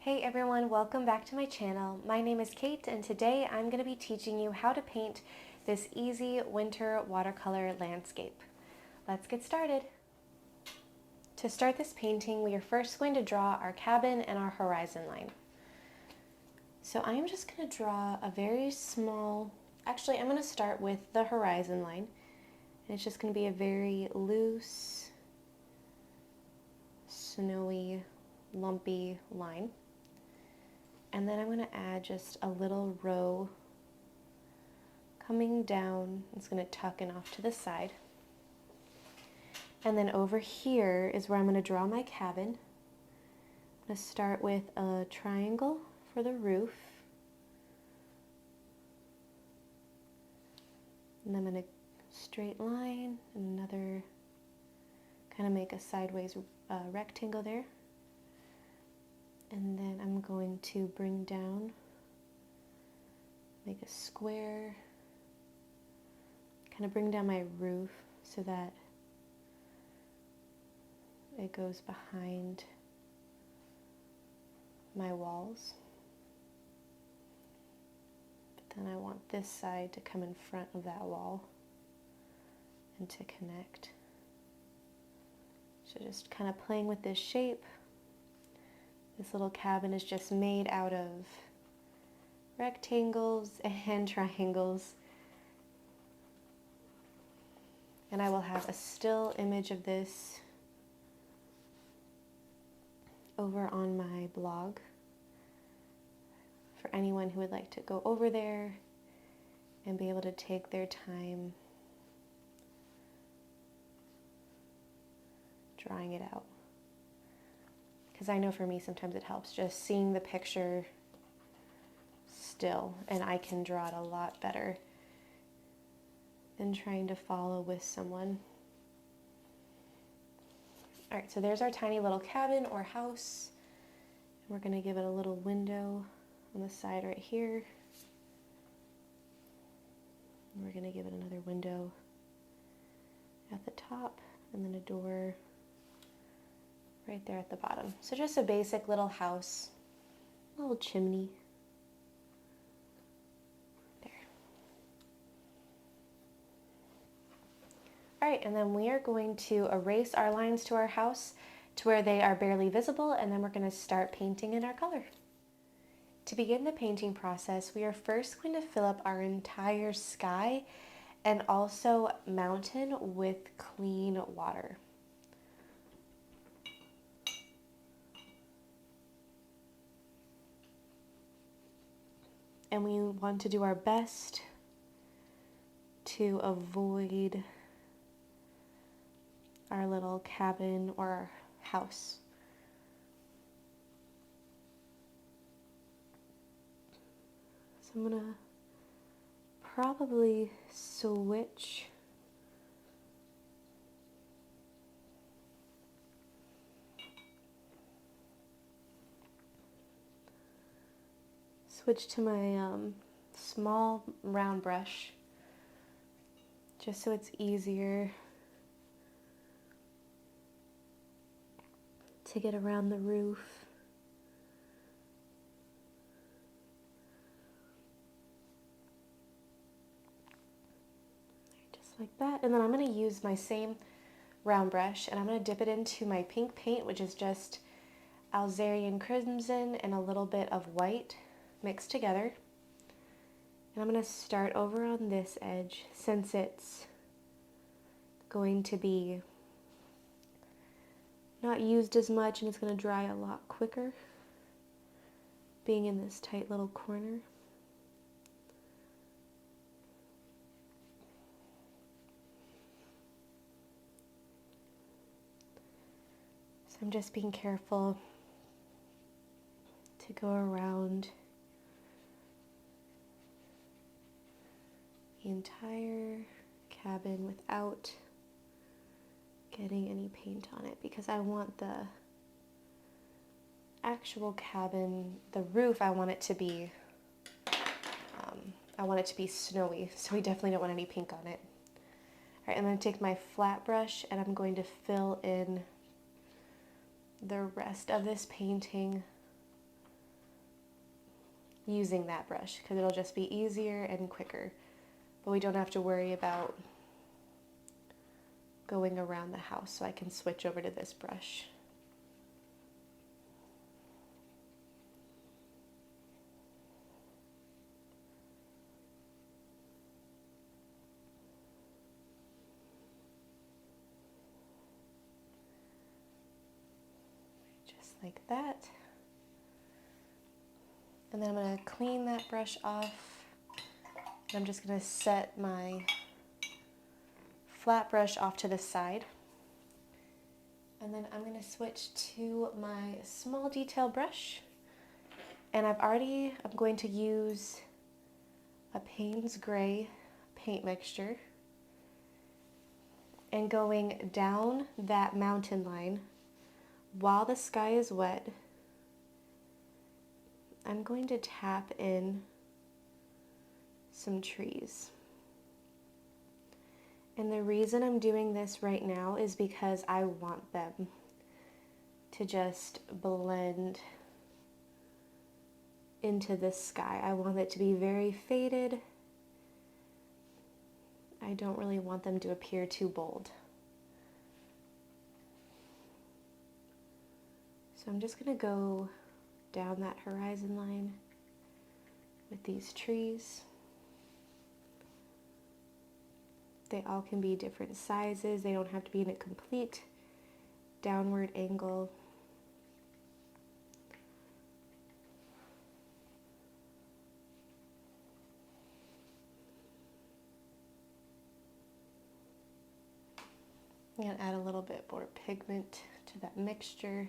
Hey everyone, welcome back to my channel. My name is Kate and today I'm going to be teaching you how to paint this easy winter watercolor landscape. Let's get started. To start this painting, we are first going to draw our cabin and our horizon line. So I am just going to draw a very small, actually I'm going to start with the horizon line. And it's just going to be a very loose, snowy, lumpy line. And then I'm going to add just a little row coming down. It's going to tuck in off to the side. And then over here is where I'm going to draw my cabin. I'm going to start with a triangle for the roof. And I'm going to straight line, another, kind of make a sideways rectangle there. And then I'm going to bring down, make a square, kind of bring down my roof so that it goes behind my walls. But then I want this side to come in front of that wall and to connect. So just kind of playing with this shape. This little cabin is just made out of rectangles and triangles. And I will have a still image of this over on my blog for anyone who would like to go over there and be able to take their time drawing it out. Because I know for me sometimes it helps just seeing the picture still, and I can draw it a lot better than trying to follow with someone. Alright, so there's our tiny little cabin or house. We're going to give it a little window on the side right here. And we're going to give it another window at the top, and then a door right there at the bottom. So just a basic little house, a little chimney. There. All right, and then we are going to erase our lines to our house to where they are barely visible, and then we're going to start painting in our color. To begin the painting process, we are first going to fill up our entire sky and also mountain with clean water. And we want to do our best to avoid our little cabin or house. So I'm going to probably switch to my small round brush just so it's easier to get around the roof. Just like that. And then I'm going to use my same round brush and I'm going to dip it into my pink paint, which is just Alzarian crimson and a little bit of white mixed together. And I'm going to start over on this edge since it's going to be not used as much and it's going to dry a lot quicker being in this tight little corner. So I'm just being careful to go around the entire cabin without getting any paint on it, because I want the actual cabin, the roof, I want it to be snowy, so we definitely don't want any pink on it. All right, I'm going to take my flat brush and I'm going to fill in the rest of this painting using that brush because it'll just be easier and quicker. But we don't have to worry about going around the house, so I can switch over to this brush. Just like that. And then I'm going to clean that brush off. I'm just going to set my flat brush off to the side. And then I'm going to switch to my small detail brush. And I'm going to use a Payne's Gray paint mixture. And going down that mountain line while the sky is wet, I'm going to tap in some trees. And the reason I'm doing this right now is because I want them to just blend into the sky. I want it to be very faded. I don't really want them to appear too bold. So I'm just going to go down that horizon line with these trees. They all can be different sizes. They don't have to be in a complete downward angle. I'm going to add a little bit more pigment to that mixture.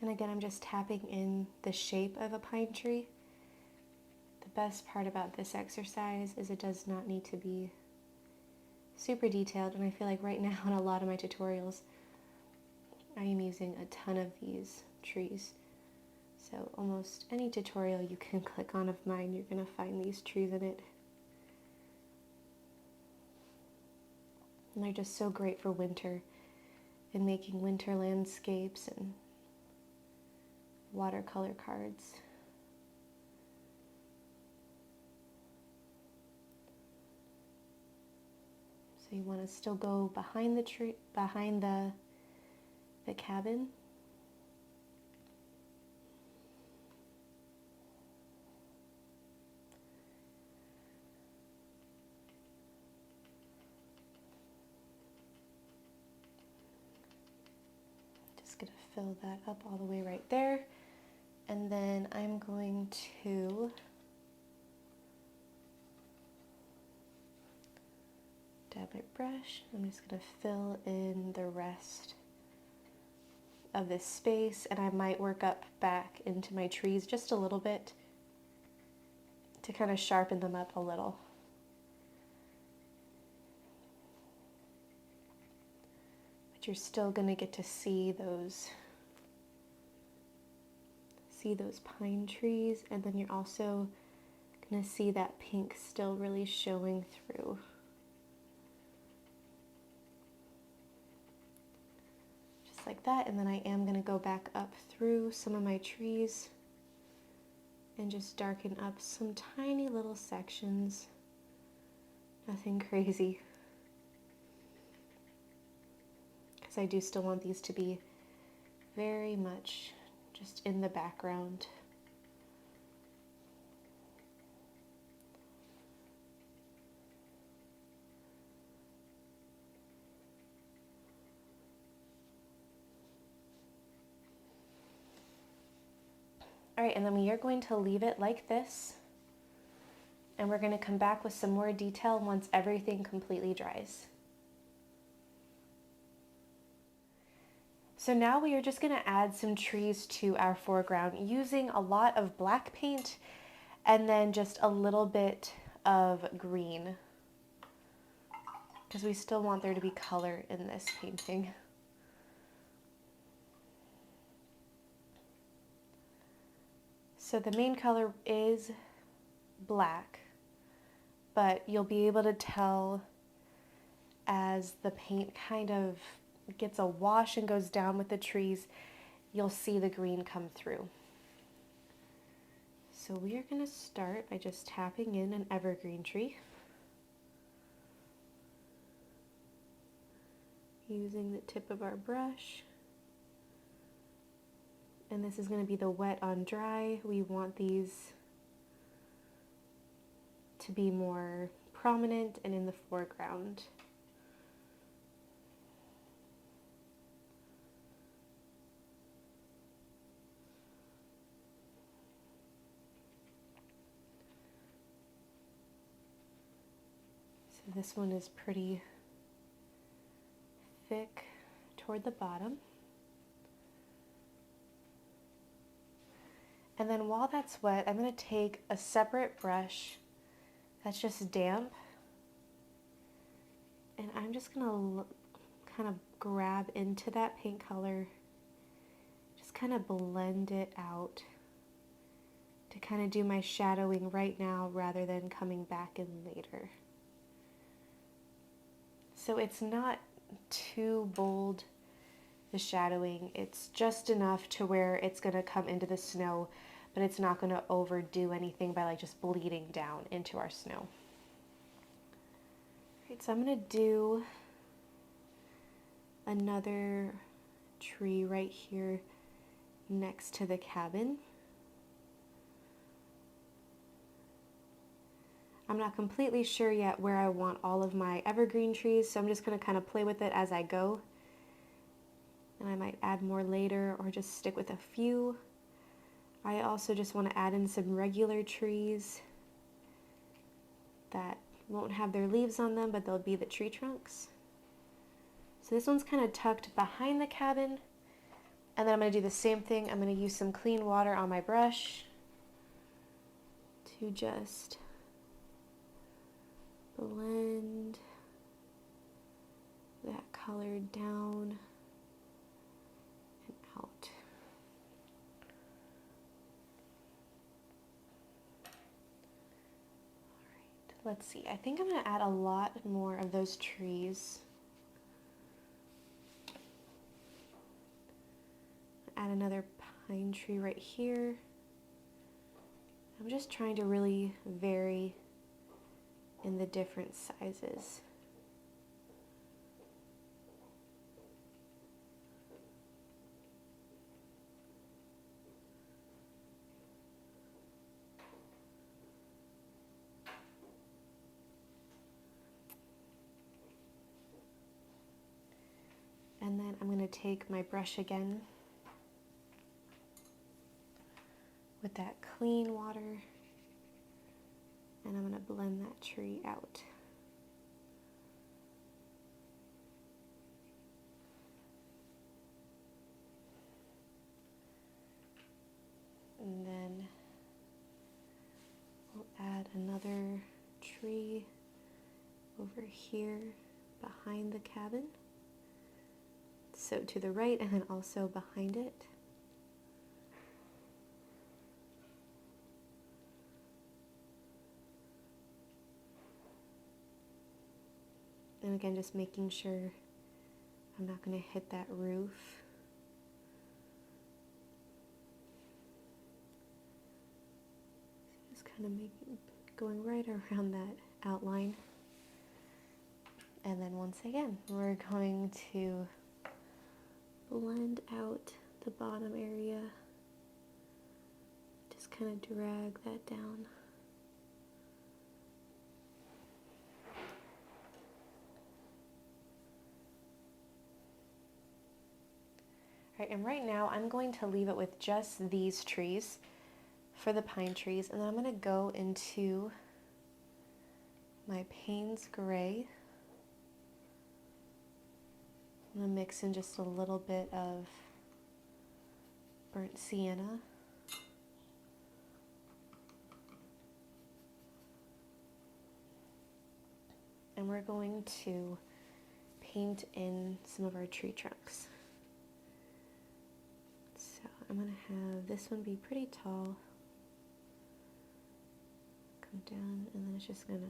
And again, I'm just tapping in the shape of a pine tree. The best part about this exercise is it does not need to be super detailed, and I feel like right now in a lot of my tutorials I am using a ton of these trees. So almost any tutorial you can click on of mine, you're going to find these trees in it. And they're just so great for winter and making winter landscapes and watercolor cards. So you want to still go behind the tree, behind the cabin. Just gonna fill that up all the way right there. And then I'm going to dab my brush. I'm just going to fill in the rest of this space, and I might work up back into my trees just a little bit to kind of sharpen them up a little. But you're still going to get to see those pine trees, and then you're also going to see that pink still really showing through. Just like that, and then I am going to go back up through some of my trees and just darken up some tiny little sections. Nothing crazy, because I do still want these to be very much just in the background. All right, and then we are going to leave it like this, and we're going to come back with some more detail once everything completely dries. So now we are just going to add some trees to our foreground using a lot of black paint and then just a little bit of green, because we still want there to be color in this painting. So the main color is black, but you'll be able to tell as the paint kind of gets a wash and goes down with the trees, you'll see the green come through. So we are going to start by just tapping in an evergreen tree using the tip of our brush. And this is going to be the wet on dry. We want these to be more prominent and in the foreground. So this one is pretty thick toward the bottom. And then while that's wet, I'm going to take a separate brush that's just damp, and I'm just going to kind of grab into that paint color, just kind of blend it out to kind of do my shadowing right now rather than coming back in later. So it's not too bold, the shadowing. It's just enough to where it's going to come into the snow, but it's not going to overdo anything by like just bleeding down into our snow. Right, so I'm going to do another tree right here next to the cabin. I'm not completely sure yet where I want all of my evergreen trees, so I'm just going to kind of play with it as I go. And I might add more later or just stick with a few. I also just want to add in some regular trees that won't have their leaves on them, but they'll be the tree trunks. So this one's kind of tucked behind the cabin. And then I'm going to do the same thing. I'm going to use some clean water on my brush to just blend that color down and out. Alright, let's see. I think I'm going to add a lot more of those trees. Add another pine tree right here. I'm just trying to really vary in the different sizes. And then I'm going to take my brush again with that clean water, and I'm going to blend that tree out. And then we'll add another tree over here behind the cabin. So to the right and then also behind it. And again, just making sure I'm not going to hit that roof. So just kind of going right around that outline. And then once again, we're going to blend out the bottom area. Just kind of drag that down. All right, and right now I'm going to leave it with just these trees. for the pine trees, and then I'm going to go into my Payne's Gray. I'm going to mix in just a little bit of burnt sienna. And we're going to paint in some of our tree trunks. So I'm going to have this one be pretty tall. Come down, and then it's just going to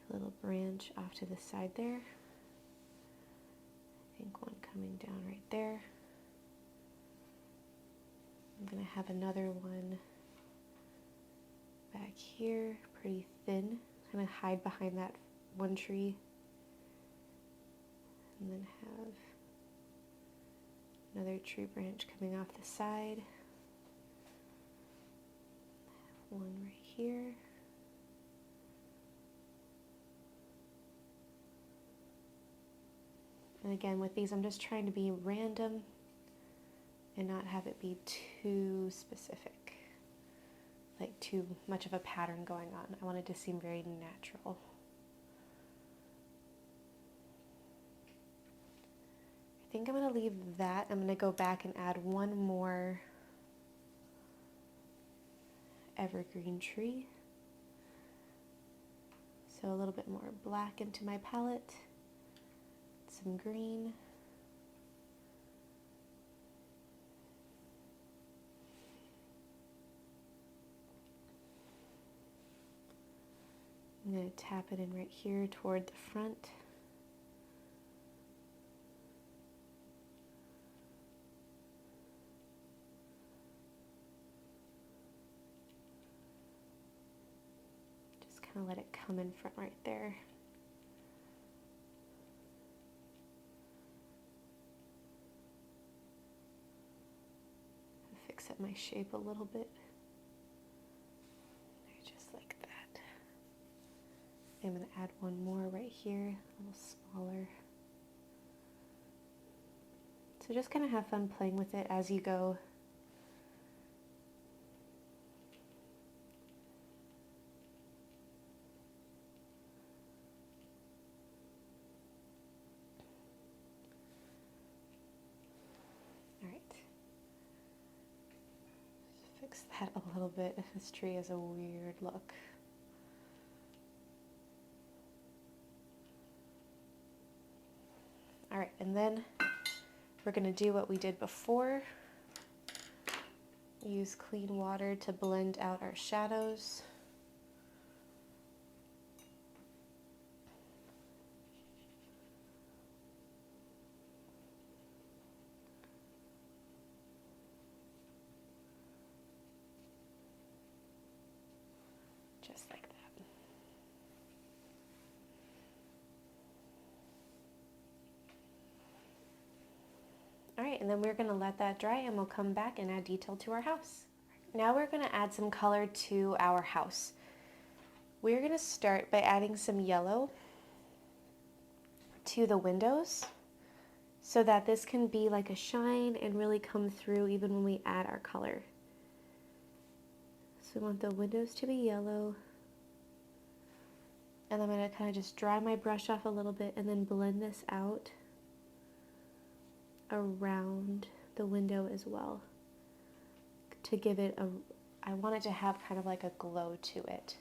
a little branch off to the side there. I think one coming down right there. I'm going to have another one back here, pretty thin. I'm going to hide behind that one tree. And then have another tree branch coming off the side. One right here. And again, with these, I'm just trying to be random and not have it be too specific, like too much of a pattern going on. I want it to seem very natural. I think I'm going to leave that. I'm going to go back and add one more evergreen tree. So a little bit more black into my palette. Some green. I'm going to tap it in right here toward the front. Just kind of let it come in front right there. Fix up my shape a little bit. Just like that. I'm going to add one more right here, a little smaller. So just kind of have fun playing with it as you go. All right. Fix that a little bit. This tree has a weird look. All right, and then we're going to do what we did before. Use clean water to blend out our shadows. Just like that. All right, and then we're going to let that dry and we'll come back and add detail to our house. Now we're going to add some color to our house. We're going to start by adding some yellow to the windows so that this can be like a shine and really come through even when we add our color. So we want the windows to be yellow. And I'm going to kind of just dry my brush off a little bit and then blend this out around the window as well to give it I want it to have kind of like a glow to it.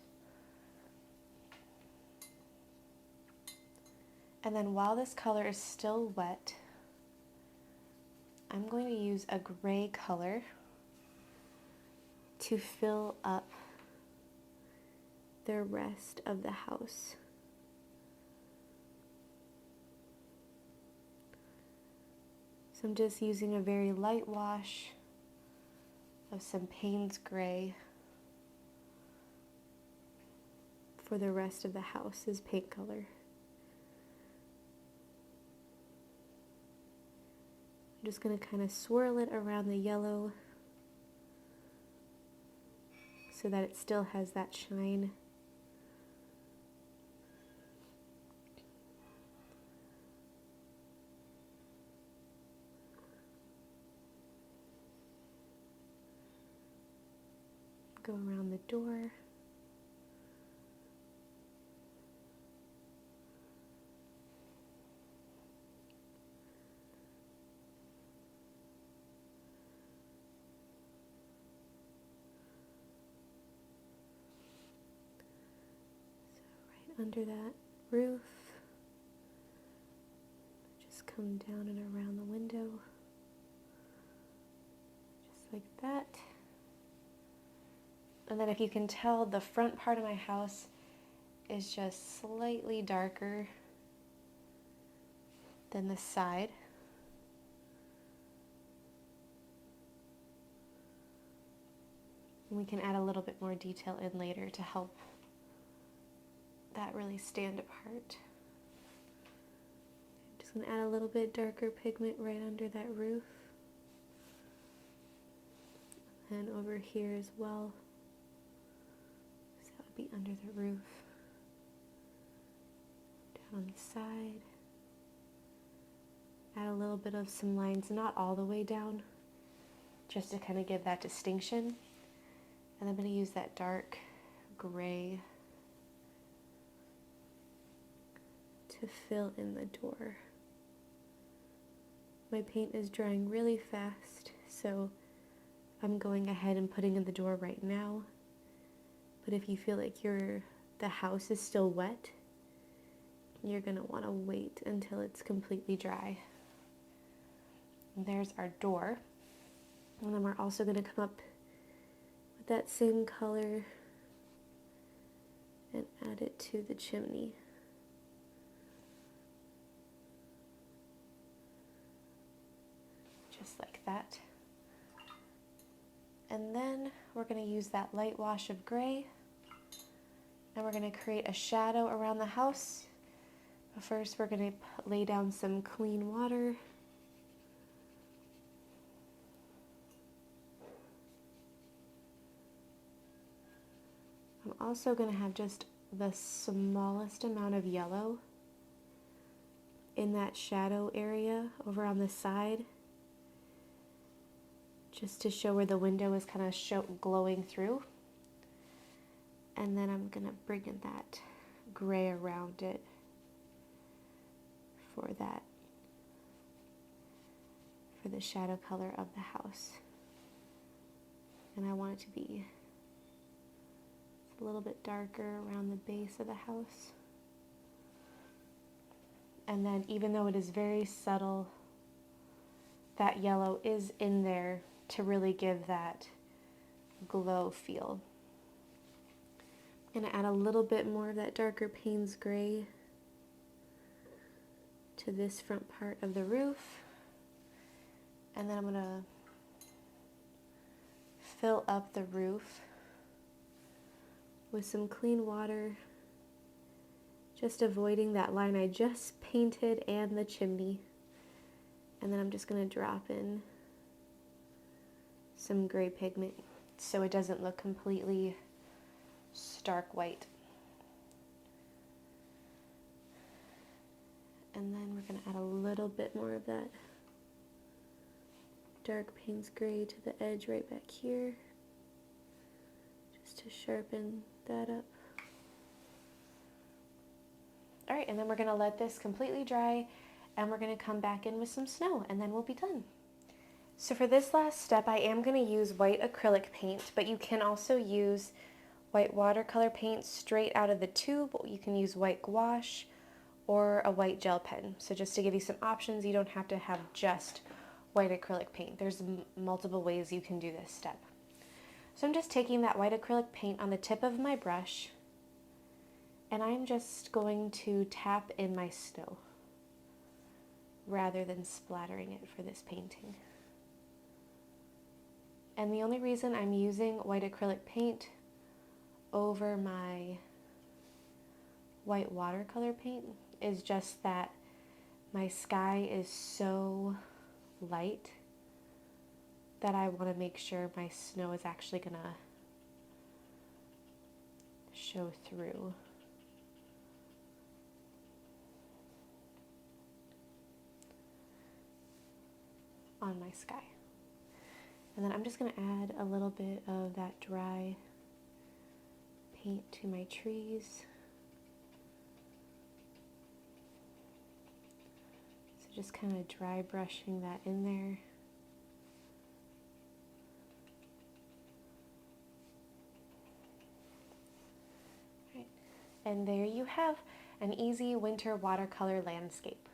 And then while this color is still wet, I'm going to use a gray color to fill up the rest of the house. So I'm just using a very light wash of some Payne's Gray for the rest of the house's paint color. I'm just going to kind of swirl it around the yellow so that it still has that shine. Go around the door. Under that roof, just come down and around the window, just like that. And then if you can tell, the front part of my house is just slightly darker than the side. And we can add a little bit more detail in later to help that really stand apart. I'm just going to add a little bit darker pigment right under that roof. And over here as well. So that would be under the roof. Down on the side. Add a little bit of some lines, not all the way down, just to kind of give that distinction. And I'm going to use that dark gray to fill in the door. My paint is drying really fast, so I'm going ahead and putting in the door right now. But if you feel like the house is still wet, you're going to want to wait until it's completely dry. And there's our door. And then we're also going to come up with that same color and add it to the chimney. Just like that. And then we're going to use that light wash of gray, and we're going to create a shadow around the house. But first we're going to lay down some clean water. I'm also going to have just the smallest amount of yellow in that shadow area over on the side, just to show where the window is kind of glowing through. And then I'm going to bring in that gray around it for the shadow color of the house. And I want it to be a little bit darker around the base of the house. And then even though it is very subtle, that yellow is in there to really give that glow feel. I'm going to add a little bit more of that darker Payne's gray to this front part of the roof. And then I'm going to fill up the roof with some clean water, just avoiding that line I just painted and the chimney. And then I'm just going to drop in some gray pigment so it doesn't look completely stark white. And then we're going to add a little bit more of that dark Payne's gray to the edge right back here, just to sharpen that up. Alright, and then we're going to let this completely dry, and we're going to come back in with some snow, and then we'll be done. So for this last step, I am going to use white acrylic paint, but you can also use white watercolor paint straight out of the tube. You can use white gouache or a white gel pen. So just to give you some options, you don't have to have just white acrylic paint. There's multiple ways you can do this step. So I'm just taking that white acrylic paint on the tip of my brush, and I'm just going to tap in my snow rather than splattering it for this painting. And the only reason I'm using white acrylic paint over my white watercolor paint is just that my sky is so light that I want to make sure my snow is actually going to show through. On my sky. And then I'm just going to add a little bit of that dry paint to my trees. So just kind of dry brushing that in there. Right. And there you have an easy winter watercolor landscape.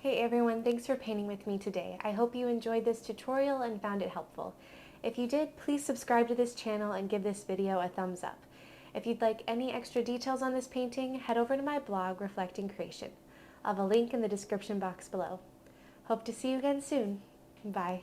Hey everyone, thanks for painting with me today. I hope you enjoyed this tutorial and found it helpful. If you did, please subscribe to this channel and give this video a thumbs up. If you'd like any extra details on this painting, head over to my blog, Reflecting Creation. I'll have a link in the description box below. Hope to see you again soon. Bye.